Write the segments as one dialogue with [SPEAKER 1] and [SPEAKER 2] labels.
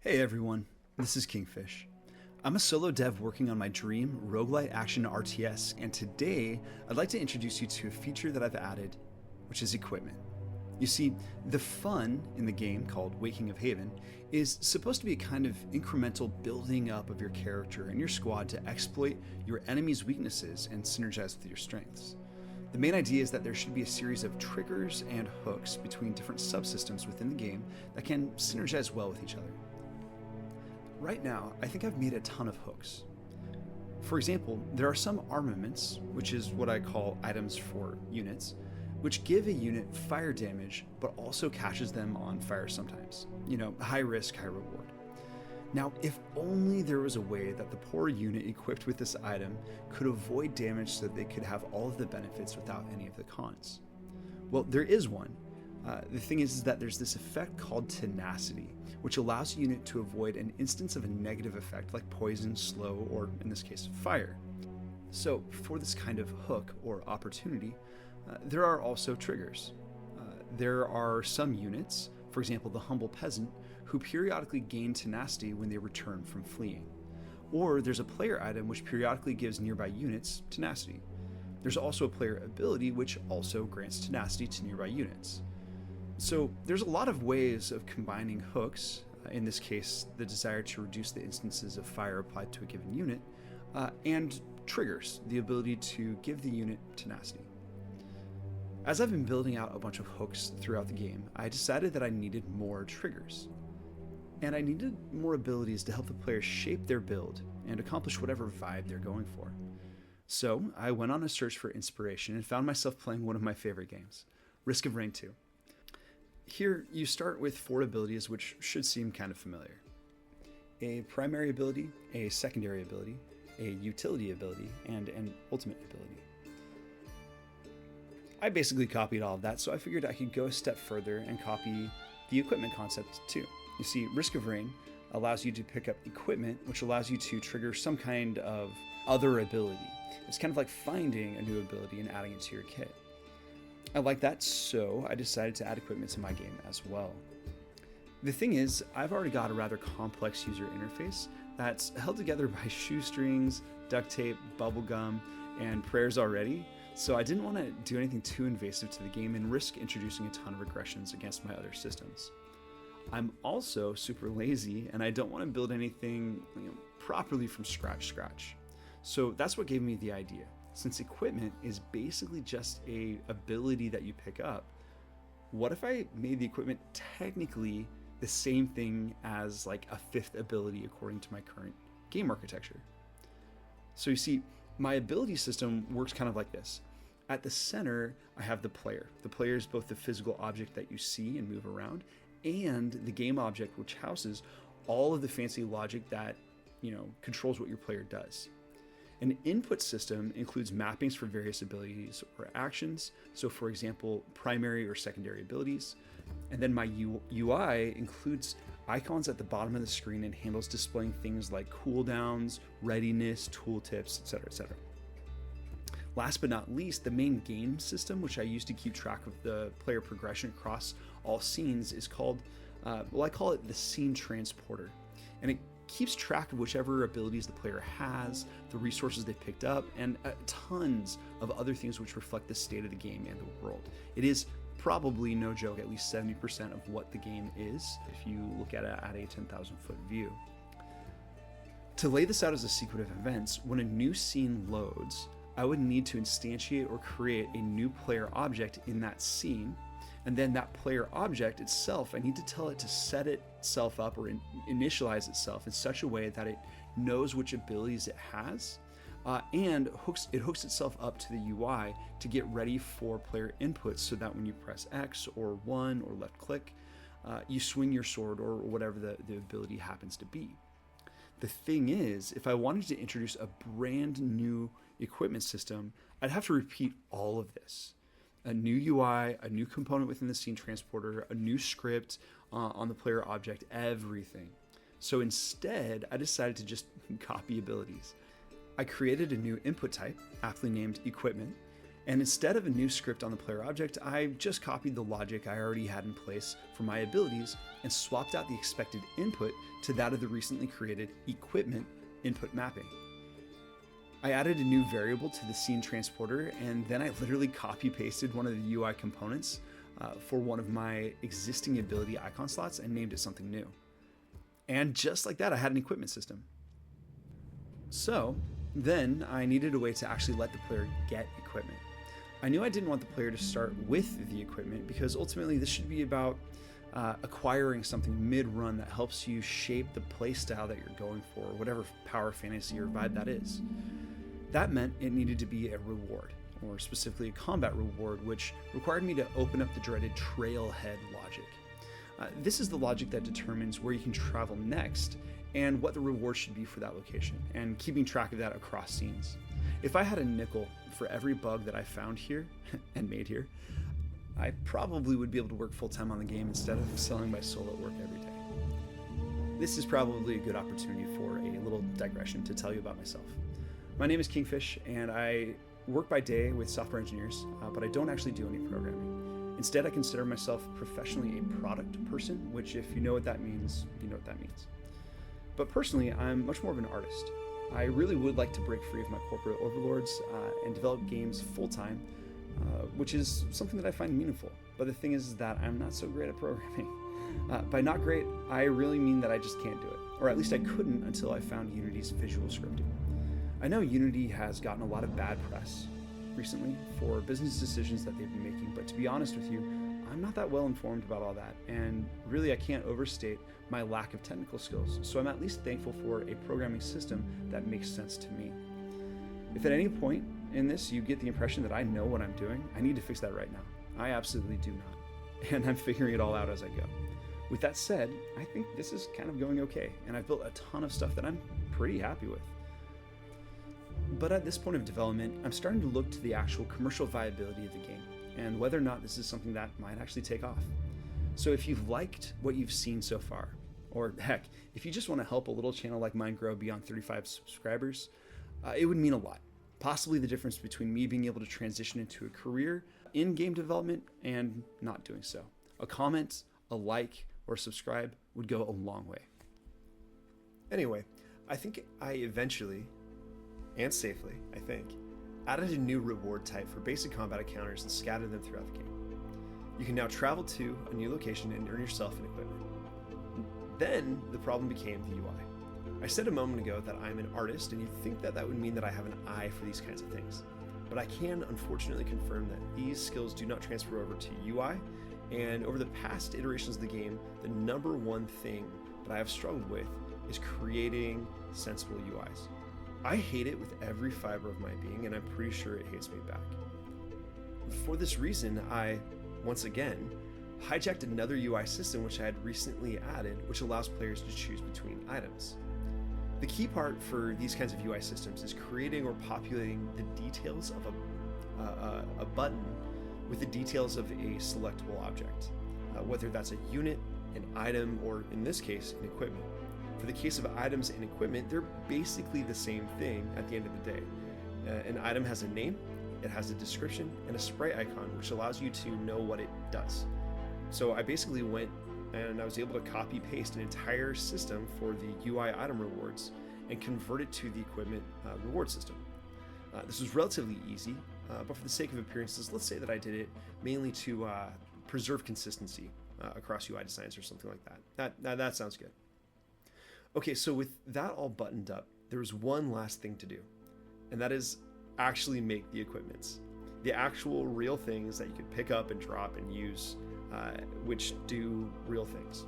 [SPEAKER 1] Hey everyone, this is Kingfish. I'm a solo dev working on my dream roguelite action RTS, and today I'd like to introduce you to a feature that I've added, which is equipment. You see, the fun in the game, called Waking of Haven, is supposed to be a kind of incremental building up of your character and your squad to exploit your enemy's weaknesses and synergize with your strengths. The main idea is that there should be a series of triggers and hooks between different subsystems within the game that can synergize well with each other. Right now, I think I've made a ton of hooks. For example, there are some armaments, which is what I call items for units, which give a unit fire damage, but also catches them on fire sometimes. You know, high risk, high reward. Now, if only there was a way that the poor unit equipped with this item could avoid damage so that they could have all of the benefits without any of the cons. Well, there is one. The thing is that there's this effect called tenacity, which allows a unit to avoid an instance of a negative effect like poison, slow, or in this case, fire. So for this kind of hook or opportunity, there are also triggers. There are some units, for example the humble peasant, who periodically gain tenacity when they return from fleeing. Or there's a player item which periodically gives nearby units tenacity. There's also a player ability which also grants tenacity to nearby units. So there's a lot of ways of combining hooks, in this case the desire to reduce the instances of fire applied to a given unit, and triggers, the ability to give the unit tenacity. As I've been building out a bunch of hooks throughout the game, I decided that I needed more triggers. And I needed more abilities to help the player shape their build and accomplish whatever vibe they're going for. So I went on a search for inspiration and found myself playing one of my favorite games, Risk of Rain 2. Here, you start with 4 abilities which should seem kind of familiar. A primary ability, a secondary ability, a utility ability, and an ultimate ability. I basically copied all of that, so I figured I could go a step further and copy the equipment concept too. You see, Risk of Rain allows you to pick up equipment, which allows you to trigger some kind of other ability. It's kind of like finding a new ability and adding it to your kit. I like that, so I decided to add equipment to my game as well. The thing is, I've already got a rather complex user interface that's held together by shoestrings, duct tape, bubblegum, and prayers already, so I didn't want to do anything too invasive to the game and risk introducing a ton of regressions against my other systems. I'm also super lazy, and I don't want to build anything properly from scratch. So that's what gave me the idea. Since equipment is basically just a ability that you pick up, what if I made the equipment technically the same thing as like a 5th ability according to my current game architecture? So you see, my ability system works kind of like this. At the center, I have the player. The player is both the physical object that you see and move around, and the game object, which houses all of the fancy logic that controls what your player does. An input system includes mappings for various abilities or actions. So for example, primary or secondary abilities. And then my UI includes icons at the bottom of the screen and handles displaying things like cooldowns, readiness, tooltips, etc., etc. Last but not least, the main game system, which I use to keep track of the player progression across all scenes, is called, I call it the scene transporter. And it keeps track of whichever abilities the player has, the resources they picked up, and tons of other things which reflect the state of the game and the world. It is probably, no joke, at least 70% of what the game is if you look at it at a 10,000 foot view. To lay this out as a sequence of events, when a new scene loads, I would need to instantiate or create a new player object in that scene. And then that player object itself, I need to tell it to set itself up or initialize itself in such a way that it knows which abilities it has, and it hooks itself up to the UI to get ready for player inputs, so that when you press X or 1 or left click, you swing your sword or whatever the ability happens to be. The thing is, if I wanted to introduce a brand new equipment system, I'd have to repeat all of this. A new UI, a new component within the scene transporter, a new script on the player object, everything. So instead, I decided to just copy abilities. I created a new input type, aptly named equipment, and instead of a new script on the player object, I just copied the logic I already had in place for my abilities and swapped out the expected input to that of the recently created equipment input mapping. I added a new variable to the scene transporter, and then I literally copy pasted one of the UI components for one of my existing ability icon slots and named it something new. And just like that, I had an equipment system. So then I needed a way to actually let the player get equipment. I knew I didn't want the player to start with the equipment because ultimately this should be about acquiring something mid-run that helps you shape the play style that you're going for, whatever power fantasy or vibe that is. That meant it needed to be a reward, or specifically a combat reward, which required me to open up the dreaded trailhead logic. This is the logic that determines where you can travel next and what the reward should be for that location, and keeping track of that across scenes. If I had a nickel for every bug that I found here and made here, I probably would be able to work full-time on the game instead of selling my soul at work every day. This is probably a good opportunity for a little digression to tell you about myself. My name is Kingfish, and I work by day with software engineers, but I don't actually do any programming. Instead, I consider myself professionally a product person, which if you know what that means, you know what that means. But personally, I'm much more of an artist. I really would like to break free of my corporate overlords and develop games full-time, which is something that I find meaningful. But the thing is that I'm not so great at programming. By not great, I really mean that I just can't do it. Or at least I couldn't until I found Unity's visual scripting. I know Unity has gotten a lot of bad press recently for business decisions that they've been making, but to be honest with you, I'm not that well informed about all that, and really I can't overstate my lack of technical skills, so I'm at least thankful for a programming system that makes sense to me. If at any point in this you get the impression that I know what I'm doing, I need to fix that right now. I absolutely do not, and I'm figuring it all out as I go. With that said, I think this is kind of going okay, and I've built a ton of stuff that I'm pretty happy with. But at this point of development, I'm starting to look to the actual commercial viability of the game and whether or not this is something that might actually take off. So if you've liked what you've seen so far, or heck, if you just want to help a little channel like mine grow beyond 35 subscribers, it would mean a lot. Possibly the difference between me being able to transition into a career in game development and not doing so. A comment, a like, or subscribe would go a long way.
[SPEAKER 2] Anyway, I think I eventually, and safely, added a new reward type for basic combat encounters and scattered them throughout the game. You can now travel to a new location and earn yourself an equipment. Then the problem became the UI. I said a moment ago that I'm an artist, and you'd think that that would mean that I have an eye for these kinds of things. But I can unfortunately confirm that these skills do not transfer over to UI, and over the past iterations of the game, the number one thing that I have struggled with is creating sensible UIs. I hate it with every fiber of my being, and I'm pretty sure it hates me back. For this reason, I, once again, hijacked another UI system which I had recently added, which allows players to choose between items. The key part for these kinds of UI systems is creating or populating the details of a button with the details of a selectable object, whether that's a unit, an item, or in this case, an equipment. For the case of items and equipment, they're basically the same thing at the end of the day. An item has a name, it has a description, and a sprite icon, which allows you to know what it does. So I basically went and I was able to copy paste an entire system for the UI item rewards and convert it to the equipment reward system. This was relatively easy, but for the sake of appearances, let's say that I did it mainly to preserve consistency across UI designs or something like that. That sounds good. Okay, so with that all buttoned up, there was one last thing to do, and that is actually make the equipments. The actual real things that you could pick up and drop and use, which do real things,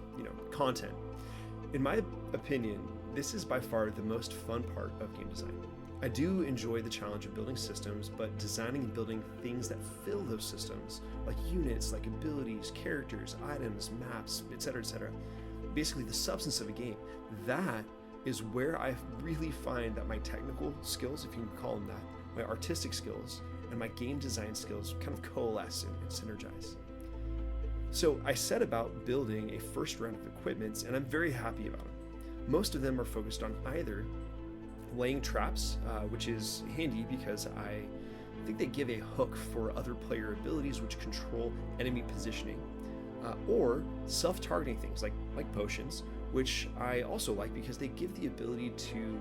[SPEAKER 2] content. In my opinion, this is by far the most fun part of game design. I do enjoy the challenge of building systems, but designing and building things that fill those systems, like units, like abilities, characters, items, maps, etc., basically the substance of a game, that is where I really find that my technical skills, if you can call them that, my artistic skills, and my game design skills kind of coalesce and synergize. So I set about building a first round of equipments, and I'm very happy about them. Most of them are focused on either laying traps, which is handy because I think they give a hook for other player abilities which control enemy positioning. or self-targeting things like potions, which I also like because they give the ability to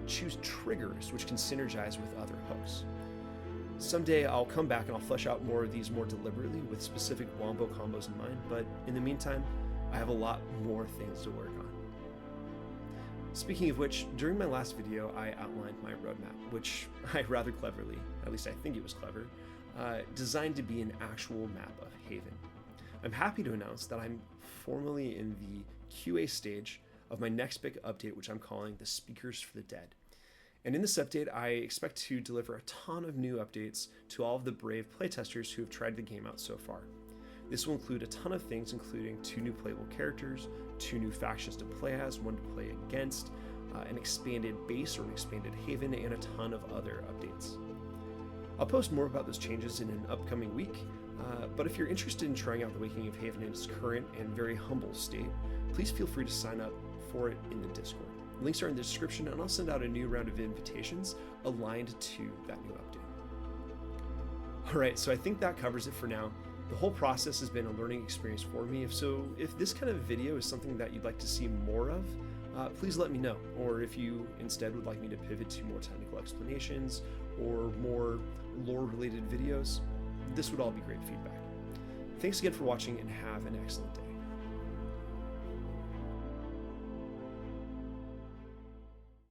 [SPEAKER 2] choose triggers which can synergize with other hooks. Someday I'll come back and I'll flesh out more of these more deliberately with specific wombo combos in mind, but in the meantime, I have a lot more things to work on. Speaking of which, during my last video, I outlined my roadmap, which I rather cleverly, at least I think it was clever, designed to be an actual map of Haven. I'm happy to announce that I'm formally in the QA stage of my next big update, which I'm calling the Speakers for the Dead. And in this update, I expect to deliver a ton of new updates to all of the brave playtesters who have tried the game out so far. This will include a ton of things, including 2 new playable characters, 2 new factions to play as, 1 to play against, an expanded base or an expanded Haven, and a ton of other updates. I'll post more about those changes in an upcoming week, but if you're interested in trying out the Waking of Haven in its current and very humble state, please feel free to sign up for it in the Discord. Links are in the description, and I'll send out a new round of invitations aligned to that new update. Alright, so I think that covers it for now. The whole process has been a learning experience for me, so if this kind of video is something that you'd like to see more of, please let me know. Or if you instead would like me to pivot to more technical explanations or more lore-related videos, this would all be great feedback. Thanks again for watching, and have an excellent day.